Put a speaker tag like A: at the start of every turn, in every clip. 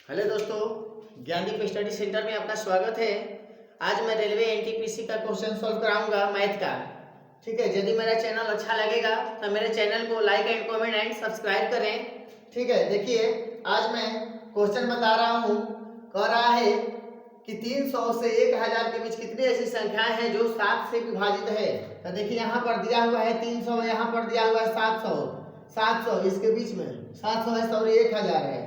A: Hello दोस्तों, Gyandeep study centre में आपका स्वागत है। आज मैं रेलवे एनटीपीसी का क्वेश्चन सॉल्व कराऊंगा मैथ का। ठीक है, यदि मेरा चैनल अच्छा लगेगा तो मेरे चैनल को like and comment and subscribe करें। ठीक है, देखिए आज मैं क्वेश्चन बता रहा हूँ। कह रहा है कि 300 से 1000 के बीच कितनी ऐसी संख्याएं हैं जो 7 से विभाजित है। तो देखिए यहाँ पर दिया हुआ है 300, यहाँ पर दिया हुआ है 700 इसके बीच में 700 है और 1000 है।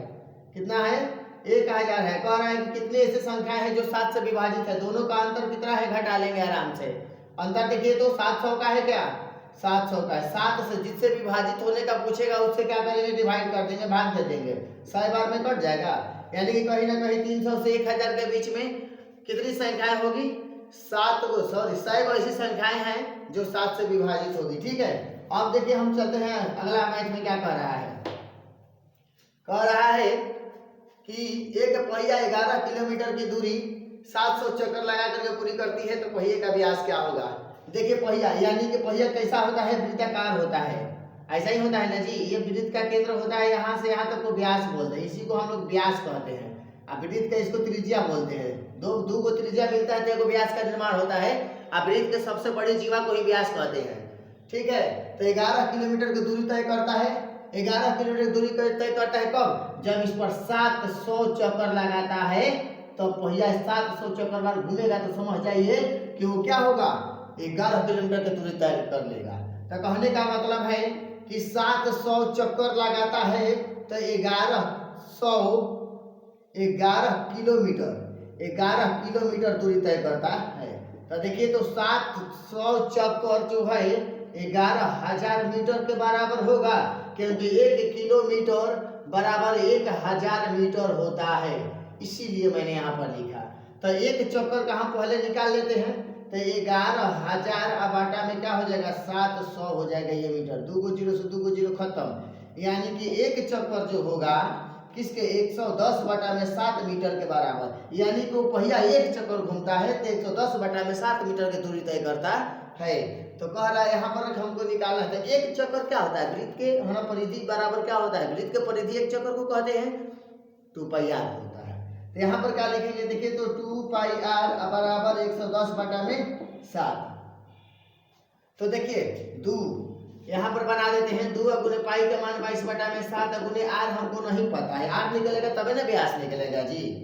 A: कितना है? 1000 है। कह रहा है कि कितनी ऐसी संख्या है जो 7 से विभाजित है। दोनों का अंतर कितना है घटा लेंगे आराम से। अंतर देखिए तो 700 का है क्या? 700 का है। 7 से जिससे विभाजित होने का पूछेगा उससे क्या करेंगे? डिवाइड कर देंगे, भाग दे देंगे। 100 बार में कट जाएगा। यानी कि कहीं ना कहीं 300 से 1000 के बीच में कितनी संख्याएं होगी? 100 ऐसी संख्याएं हैं जो 7 से विभाजित होगी। ठीक है, अब देखिए हम चलते हैं अगला मैथ में क्या कह रहा है। कह रहा है कि एक पहिया 11 किलोमीटर की दूरी 700 चक्कर लगा करके पूरी करती है, तो पहिए का व्यास क्या होगा? देखिए पहिया यानी कि पहिया कैसा होता है? वृत्ताकार होता है। ऐसा ही होता है ना जी। ये वृत्त का केंद्र होता है, यहाँ से यहाँ तक को व्यास बोलते हैं। इसी को हम लोग व्यास कहते हैं। अब वृत्त का इसको त्रिज्या बोलते हैं। दो को त्रिज्या मिलता है तो एक व्यास का निर्माण होता है। अब वृत्त के सबसे बड़ी जीवा को ही व्यास कहते हैं। ठीक है, तो 11 किलोमीटर की दूरी तय करता है। 11 किलोमीटर दूरी तय करता है कब? जब इस पर 700 चक्कर लगाता है। तो पहिया 700 चक्कर बार घूमेगा तो समझ जाइए कि वो क्या होगा? 11 किलोमीटर की दूरी तय कर लेगा। तो कहने का मतलब है कि 700 चक्कर लगाता है तो 11 किलोमीटर दूरी तय करता है। तो देखिए तो 700 चक्कर जो है 11,000 मीटर के बराबर होगा, क्योंकि 1 किलोमीटर बराबर 1000 मीटर होता है। इसीलिए मैंने यहाँ पर लिखा। तो एक चक्कर का हम पहले निकाल लेते हैं। तो 11,000 बाटा में क्या हो जाएगा? 700 हो जाएगा ये मीटर। 2 को 0 से 2 को 0 खत्म। यानी कि एक चक्कर जो होगा किसके? 110 बटा में 7 मीटर के बराबर। यानी कि वो पहिया एक चक्कर घूमता है तो 110 बटा में 7 मीटर की दूरी तय करता है। तो कह रहा है यहाँ पर हमको निकालना है। तो एक चक्कर क्या होता है? वृत्त के हमारा परिधि बराबर क्या होता है? वृत्त के परिधि एक चक्कर को कहते हैं 2 पाई आर होता है। तो यहाँ पर क्या लिखेंगे? देखिए तो 2 पाई आर बराबर 110 बटा में 7। तो देखिए 2 यहाँ पर बना देते हैं। 2 गुने पाई का मान 22 बटा में 7 गुने आर हमको नहीं पता है। आर निकलेगा तभी ना व्यास निकलेगा जी।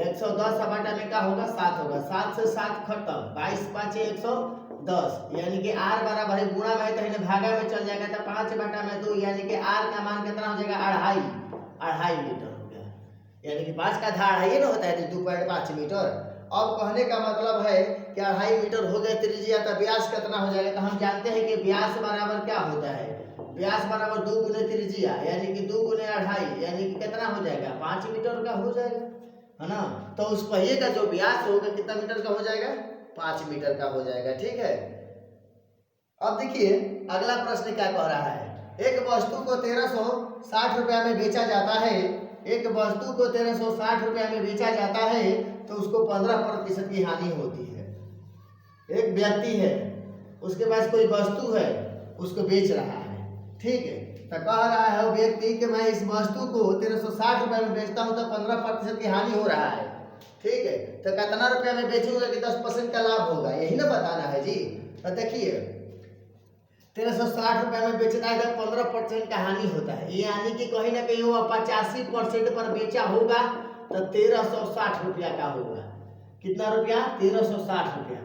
A: 110 बटा में क्या होगा? 7 होगा। 7 से 7 खत्म। 22 5 110 यानी कि आर बराबर है गुणा में तो भागा में चल जाएगा तो 5 बटा में 2 यानी कि आर का मान कितना हो जाएगा? 2.5 मीटर हो गया। यानी कि 5 का आधा 2.5 ना होता है 2.5 मीटर। अब कहने का मतलब है कि 2.5 मीटर हो गया त्रिज्या, तो व्यास कितना हो जाएगा? तो हम जानते हैं कि व्यास बराबर क्या होता है? व्यास बराबर 2 गुने त्रिज्या यानी कि 2 गुने 2.5 यानी कि कितना हो जाएगा? 5 मीटर का हो जाएगा, है ना। तो उस पहिए का जो व्यास होगा कितना मीटर का हो जाएगा? 5 मीटर का हो जाएगा। ठीक है, अब देखिए अगला प्रश्न क्या कह रहा है। एक वस्तु को 1360 रुपया में बेचा जाता है। एक वस्तु को 1360 रुपया में बेचा जाता है तो उसको 15% की हानि होती है। एक व्यक्ति है, उसके पास कोई वस्तु है, उसको बेच रहा है। ठीक है, तो कह रहा है वो व्यक्ति कि मैं इस वस्तु को 1360 रुपया में बेचता हूँ तो 15% की हानि हो रहा है। ठीक है, तो कितना रुपया में बेचूंगा कि 10% का लाभ होगा, यही ना बताना है जी। तो देखिए 1360 रुपया में बेचता है तो 15% का हानि होता है। यानी कि कहीं ना कहीं वो 85% पर बेचा होगा तो 1360 रुपया का होगा। कितना रुपया? 1360 रुपया का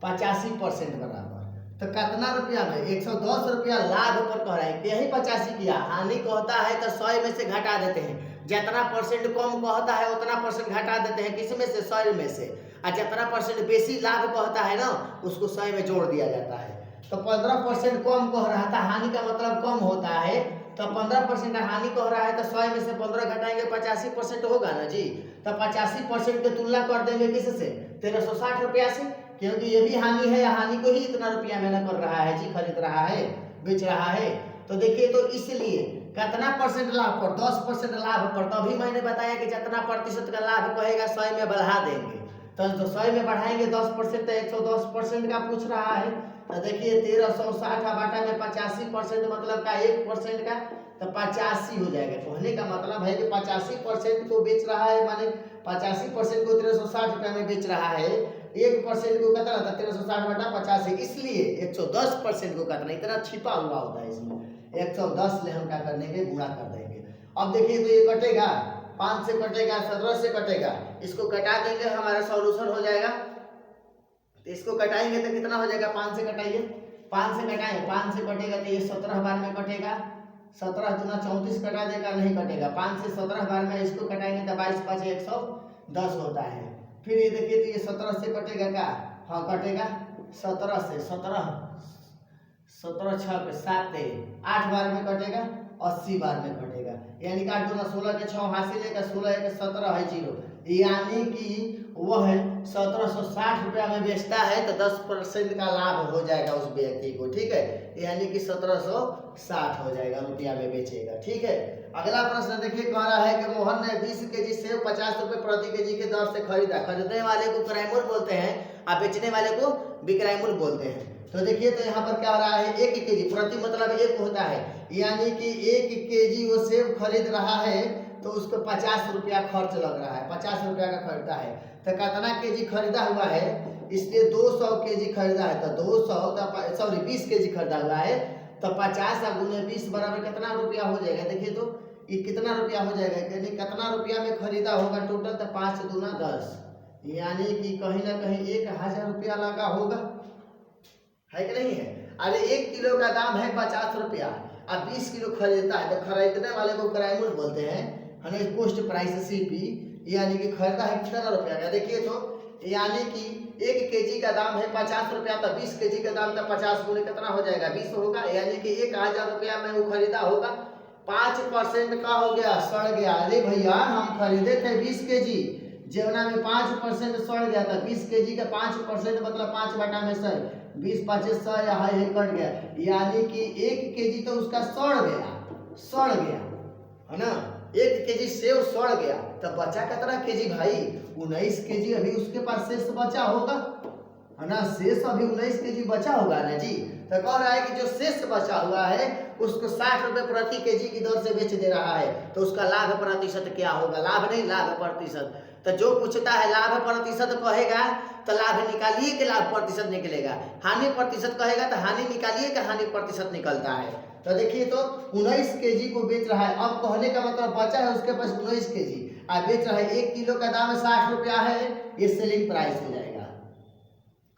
A: 85% बराबर। तो कितना रुपया में? 110 रुपया लाभ पर कह रहा है। यही 85 किया। हानि कहता है तो 100 में से घटा देते हैं। जितना परसेंट कम कहता है उतना परसेंट घटा देते हैं। किस में से? 100 में से। और जितना परसेंट बेसी लाभ कहता है ना उसको 100 में जोड़ दिया जाता है। तो 15% कम कह रहा था, हानि का मतलब कम होता है। तो 15% हानि कह रहा है तो 100 में से 15 घटाएंगे 85% होगा ना जी। तो 85% की तुलना कर देंगे किससे? 1360 रुपया से, क्योंकि ये भी हानि है। हानि को ही इतना रुपया में न कर रहा है जी, खरीद रहा है, बेच रहा है। तो देखिए तो इसलिए कितना परसेंट लाभ पर? 10% लाभ पर। तभी मैंने बताया कि जितना प्रतिशत का लाभ कहेगा 100 में बढ़ा देंगे। तो 100 में बढ़ाएंगे 10% तो 110% का पूछ रहा है। तो देखिए 1360 बाटा में 85% मतलब का 1% का, तो 85 हो जाएगा। कहने का मतलब है कि 85% को बेच रहा है, माने 85% को 1360 रुपया में बेच रहा है, 1% को कितना था 1360 बटा 85, इसलिए 110% को कितना, इतना छिपा हुआ होता है इसमें, 110 ले हम क्या कर देंगे, गुणा कर देंगे। अब देखिए तो ये कटेगा, 5 से कटेगा, 17 से कटेगा, इसको कटा देंगे, हमारा सॉल्यूशन हो जाएगा। तो इसको कटाएंगे तो कितना हो जाएगा, 5 से कटाइए, 5 से कटाएं, 5 से कटेगा तो ये 17 बार में कटेगा, 17 दूना 34 कटा देगा, नहीं कटेगा। 5 से 17 बार में इसको कटाएंगे तो 22 5 110 होता है। फिर ये देखिए तो ये 17 से कटेगा क्या, हाँ कटेगा, 17 से 17 17 6 7 8 बार में कटेगा, 80 बार में कटेगा, यानी कि 8 दूना 16 के 6 हासिल है, 16 1 17 है 0, यानी कि वह 1760 रुपया में बेचता है तो 10% का लाभ हो जाएगा उस व्यक्ति को, ठीक है, यानी कि 1760 हो जाएगा रुपया में बेचेगा, ठीक है। अगला प्रश्न देखिए, कह रहा है कि मोहन ने 20 केजी सेब 50 रुपए प्रति केजी के दर से खरीदा। खरीदने वाले को क्रयमूल्य बोलते हैं और बेचने वाले को विक्रयमूल्य बोलते हैं। तो देखिए तो यहाँ पर क्या हो रहा है, 1 केजी प्रति मतलब 1 होता है, यानी कि 1 केजी वो सेब खरीद रहा है तो उसको 50 रुपया खर्च लग रहा है, 50 रुपया का खरीदा है। तो कितना केजी खरीदा हुआ है, इसलिए 200 केजी खरीदा है, तो 20 केजी खरीदा हुआ है, तो 50 गुने 20 बराबर कितना रुपया हो जाएगा। देखिए तो ये कितना रुपया हो जाएगा, यानी कितना रुपया में खरीदा होगा टोटल, तो 5 दूना 10, यानी कि कहीं ना कहीं 1000 रुपया लगा होगा, है कि नहीं है। अरे 1 किलो का दाम है 50 रुपया, अब 20 किलो खरीदता है तो खरीदने वाले को क्रयमूल्य बोलते हैं, कॉस्ट प्राइस सीपी, यानी कि खरीदा है कितना रुपया का। देखिए तो यानी कि 1 केजी का दाम है 50 रुपया, तो 20 केजी का दाम तो 50 गुने कितना हो जाएगा, 20 होगा, यानी कि 1000 रुपया में वो खरीदा होगा। 5% का हो गया, सड़ गया। अरे भैया हम खरीदे थे 20 केजी, जेवना में 5% सड़ गया था, 20 केजी का 5% मतलब 5 बटा में 100, 20 5 100 या कट गया, यानी कि 1 केजी तो उसका सड़ गया है ना, 1 केजी सेव सड़ गया, तो बचा कितना केजी भाई, 19 केजी अभी उसके पास शेष बचा होगा, है ना, शेष अभी 19 केजी बचा होगा ना जी। तो कह रहा है कि जो शेष बचा हुआ है उसको 60 रुपए प्रति केजी की दर से बेच दे रहा है, तो उसका लाभ प्रतिशत क्या होगा, लाभ नहीं लाभ प्रतिशत। तो जो पूछता है लाभ प्रतिशत कहेगा तो लाभ निकालिए कि लाभ प्रतिशत निकलेगा, हानि प्रतिशत कहेगा तो हानि निकालिए कि हानि प्रतिशत निकलता है। तो देखिए तो 19 केजी को बेच रहा है, अब कहने का मतलब बचा है उसके पास 19 केजी, अब बेच रहा है, 1 किलो का दाम 60 रुपया है, ये सेलिंग प्राइस हो जाएगा।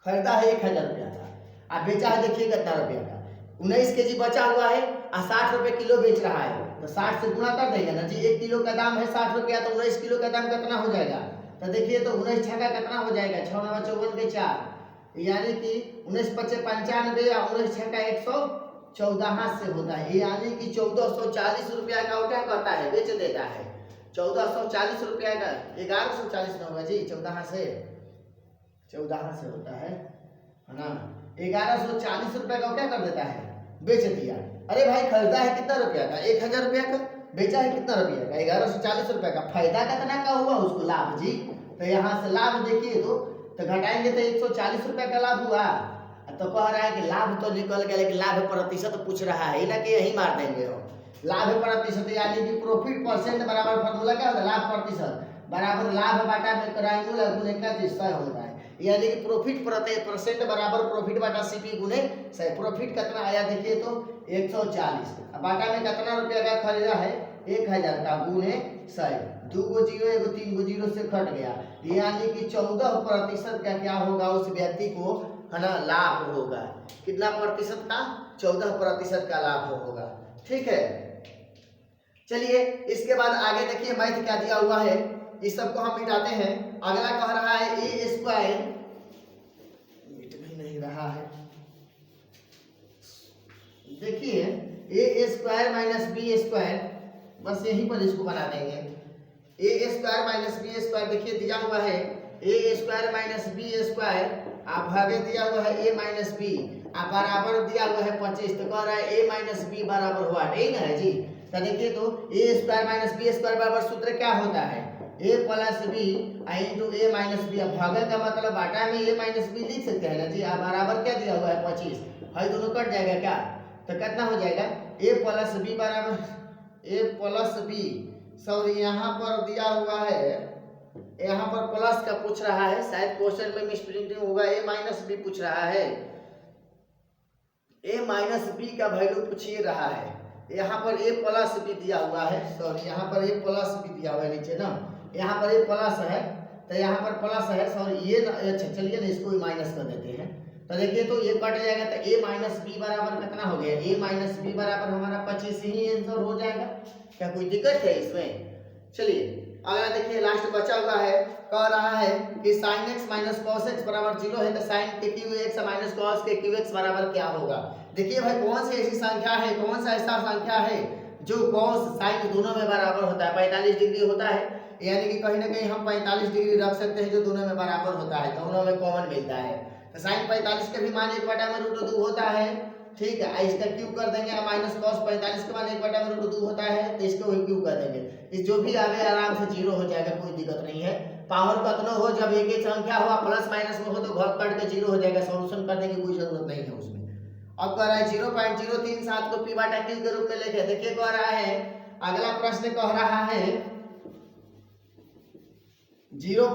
A: खरीदा है 1000 रुपया का, अब बेचा है देखिए कितना रुपया का, 19 केजी बचा हुआ है और 60 रुपये किलो बेच रहा है, तो 60 से गुणा कर देंगे ना जी, 1 किलो का दाम है 60 रुपया, तो 19 किलो का दाम कितना हो जाएगा। तो देखिए तो 19 छक्का कितना हो जाएगा, 6 9 54 के 4, यानी कि 19 5 95 या 19 छक्का 114 से होता है, यानी कि 1440 रुपया का वो क्या करता है, बेच देता है। 1440 रुपया का 1140 ना होगा जी, 14 से होता है ना, 1140 रुपया का क्या कर देता है, बेच दिया। अरे भाई खरीदा है कितना रुपया का, 1000 रुपया का, बेचा है कितना रुपया का, 1140 रुपया का, फायदा कितना का हुआ उसको, लाभ जी। तो यहाँ से लाभ देखिए तो घटाएंगे तो 140 रुपया का लाभ हुआ, तो कह रहा है कि लाभ तो निकल गया, लेकिन लाभ प्रतिशत पूछ रहा है ना, कि यही मार देंगे हो, लाभ प्रतिशत, यानी कि प्रॉफिट परसेंट बराबर फॉर्मूला क्या होता है, लाभ प्रतिशत बराबर लाभ बाटा में क्रयमूल्य गुने का 100 होता है, यानी कि प्रॉफिट परसेंट बराबर प्रॉफिट बाटा सीपी गुने 100। प्रॉफिट कितना आया देखिए तो 140, बाटा में कितना रुपया का खरीदा है, 1000 का गुने 100, 2 गो जीरो 3 गो जीरो से कट गया, यानी कि 14% का क्या होगा उस व्यक्ति को, है ना, लाभ होगा। कितना प्रतिशत का, 14% का लाभ होगा, ठीक है। चलिए इसके बाद आगे देखिए मैथ क्या दिया हुआ है, इस सबको हम मिटाते हैं। अगला कह रहा है ए स्क्वायर, मिट भी नहीं रहा है, देखिए ए स्क्वायर माइनस बी स्क्वायर, बस यहीं पर इसको बना देंगे। ए स्क्वायर माइनस बी स्क्वायर देखिए दिया हुआ है, ए स्क्वायर माइनस बी स्क्वायर, आप भागे दिया हुआ है ए माइनस बी, आप बराबर दिया हुआ है 25, तो कह रहा है ए माइनस बी बराबर हुआ, ठीक है जी। तो देखिए तो ए स्क्वायर माइनस बी स्क्वायर बराबर सूत्र क्या होता है, ए प्लस बी इंटू ए माइनस बी। अब भागा का मतलब आटा में ए माइनस बी लिख सकते हैं ना जी। अब बराबर क्या दिया हुआ है 25, है दोनों कट जाएगा क्या, तो कितना हो जाएगा ए प्लस बी बराबर ए प्लस बी, सॉरी यहाँ पर दिया हुआ है, यहाँ पर प्लस का पूछ रहा है, शायद क्वेश्चन में मिसप्रिंटिंग होगा, ए माइनस बी पूछ रहा है, ए माइनस बी का वैल्यू पूछिए रहा है। यहाँ पर ए प्लस बी दिया हुआ है, सॉरी यहाँ पर ए प्लस बी दिया हुआ है नीचे ना, यहाँ पर ए प्लस है तो यहाँ पर प्लस है, सॉरी ये अच्छा चलिए ना इसको माइनस कर देते हैं, तो देखिए तो ये कट जाएगा, तो ए माइनस बी बराबर कितना हो गया, ए माइनस बी बराबर हमारा 25 ही आंसर हो जाएगा। क्या कोई दिक्कत है इसमें? चलिए अगला देखिए, लास्ट बचा हुआ है, कह रहा है कि sin x minus cos x बराबर 0 है, तो sin के क्यू एक्स माइनस कॉस के क्यू एक्स बराबर क्या होगा। देखिए भाई कौन सी ऐसी संख्या है, कौन सा ऐसा संख्या है जो कॉस साइन दोनों में बराबर होता है, 45 डिग्री होता है, यानी कि कहीं ना कहीं हम 45 डिग्री रख सकते हैं जो दोनों में बराबर होता है, दोनों में कॉमन मिलता है। तो साइन 45 के भी मान 1/√2 होता है, ठीक है, इसका क्यूब कर देंगे, माइनस कॉस 45 के मान 1/√2 होता है, तो इसको क्यूब कर देंगे, इस जो भी आगे आराम से 0 हो जाएगा, कोई दिक्कत नहीं है। पावर कतना हो, जब एक ही संख्या हो प्लस माइनस में हो तो घर कट के 0 हो जाएगा, सॉल्यूशन करने की कोई जरूरत नहीं है उसमें। अब कह रहा है 0.037 को पी बटा क्यू के रूप में लिखे। देखिए कह रहा है, अगला प्रश्न कह रहा है 0.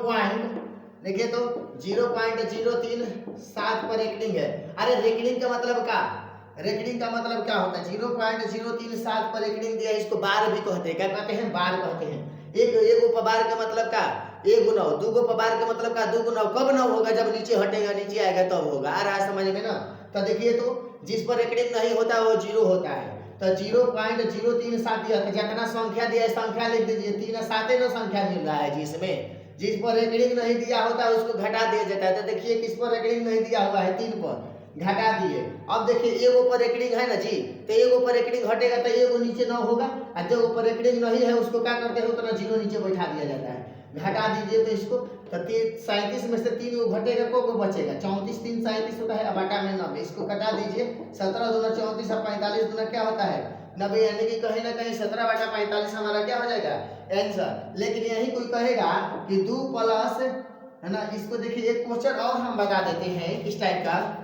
A: देखिए तो 0.037 पर रेकनिंग है। अरे रेकनिंग का मतलब क्या, रेकनिंग का मतलब क्या होता है, 0.037 पर रेकनिंग दिया है, इसको बार भी कहते हैं, क्या कहते हैं, बार कहते हैं। एक गो बार का मतलब क्या, एक गुना, दो गो बार का मतलब क्या, दो गुना। कब ना होगा, जब नीचे हटेगा, नीचे आएगा तब होगा। आ रहा है समझ में ना। तो देखिए तो जिस पर रेकनिंग नहीं होता वो 0 होता है, तो 0.037 दिया, तो जितना संख्या दिया है संख्या लिख दीजिए, 3 7 ना संख्या मिल रहा है जिसमें, जिस पर रेकनिंग नहीं दिया होता है उसको घटा दिया जाता है। तो देखिए किस पर रेकनिंग नहीं दिया हुआ है, 3 पर घटा दिए। अब देखिए एगो पर रेकनिंग है ना जी, तो एगो पर रेकनिंग हटेगा तो एगो नीचे ना होगा, और जो पर रेकनिंग नहीं है उसको क्या करते हैं, उतना 0 नीचे बैठा दिया जाता है, घटा दीजिए। तो इसको तो 37 में से 3 को घटेगा, को बचेगा, 34 3 37 होता है, बटा में 90, इसको घटा दीजिए, 17 दूना 34 और 45 दूना क्या होता है 90, यानी कि कहीं ना कहीं 17/45 हमारा क्या हो जाएगा आंसर। लेकिन यही कोई कहेगा कि 2 प्लस है ना, इसको देखिए एक क्वेश्चन और हम बता देते हैं किस टाइप का।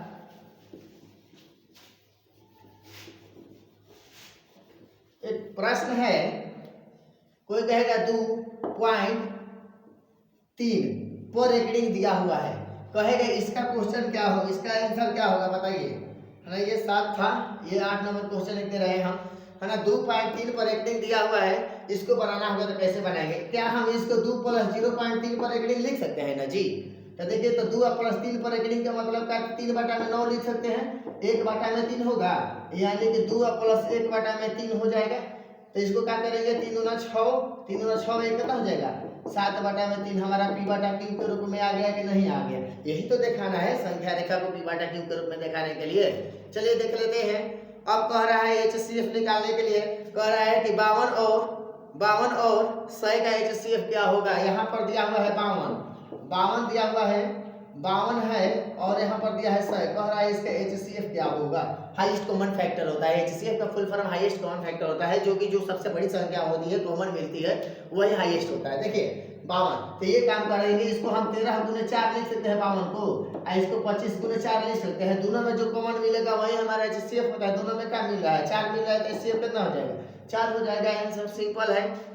A: एक प्रश्न है, कोई कहेगा 2.3 पर रेकनिंग दिया हुआ है, कहेगा इसका क्वेश्चन क्या हो, इसका आंसर क्या होगा बताइए, है ना। ये 7 था, ये 8 नंबर क्वेश्चन लिखते रहे हम, है ना। 2.3 पर रेकनिंग दिया हुआ है, इसको बनाना होगा तो कैसे बनाएंगे, क्या हम इसको 2 + 0.3 पर रेकनिंग लिख सकते हैं ना जी। तो देखिए तो 2 + 3 पर रेकनिंग का मतलब क्या, 3/9 लिख सकते हैं, 1/3 होगा, यानी कि 2 + 1/3 हो जाएगा। तो इसको क्या करेंगे, 3 दूना 6, 3 दूना 6 एक कितना हो जाएगा 7/3 हमारा पी बटा क्यू के रूप में आ गया कि नहीं आ गया, यही तो दिखाना है, संख्या रेखा को पी बटा क्यू के रूप में दिखाने के लिए। चलिए देख लेते हैं। अब कह रहा है HCF निकालने के लिए, कह रहा है कि 52 और 100 का HCF क्या होगा। यहाँ पर दिया हुआ है 52 दिया हुआ है, 52 है, और यहाँ पर दिया है 100, कह रहा है इसका HCF क्या होगा। हाईएस्ट कॉमन फैक्टर होता है, HCF का full form highest common factor होता है, जो कि जो सबसे बड़ी संख्या होती है, कॉमन मिलती है, वही हाईएस्ट होता है। देखिए 52, तो ये काम करेंगे, इसको हम 13 × 4 लिख सकते हैं 52 को, और इसको 25 × 4 लिख सकते हैं। दोनों में जो कॉमन मिलेगा वही हमारा HCF होता है। दोनों में क्या मिल रहा है, 4 मिल रहा है, तो HCF कितना हो जाएगा 4 हो जाएगा। आंसर सिंपल है।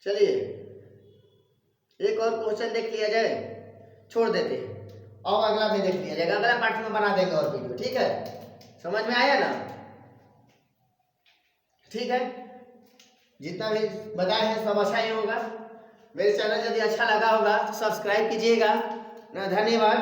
A: चलिए एक और क्वेश्चन देख लिया जाए, छोड़ देते हैं, और अगला भी देख लिया जाएगा, अगला पार्ट में बना देंगे और वीडियो, ठीक है। समझ में आया ना, ठीक है। जितना भी बताए हैं सब अच्छा ही होगा। मेरे चैनल यदि अच्छा लगा होगा तो सब्सक्राइब कीजिएगा ना। धन्यवाद।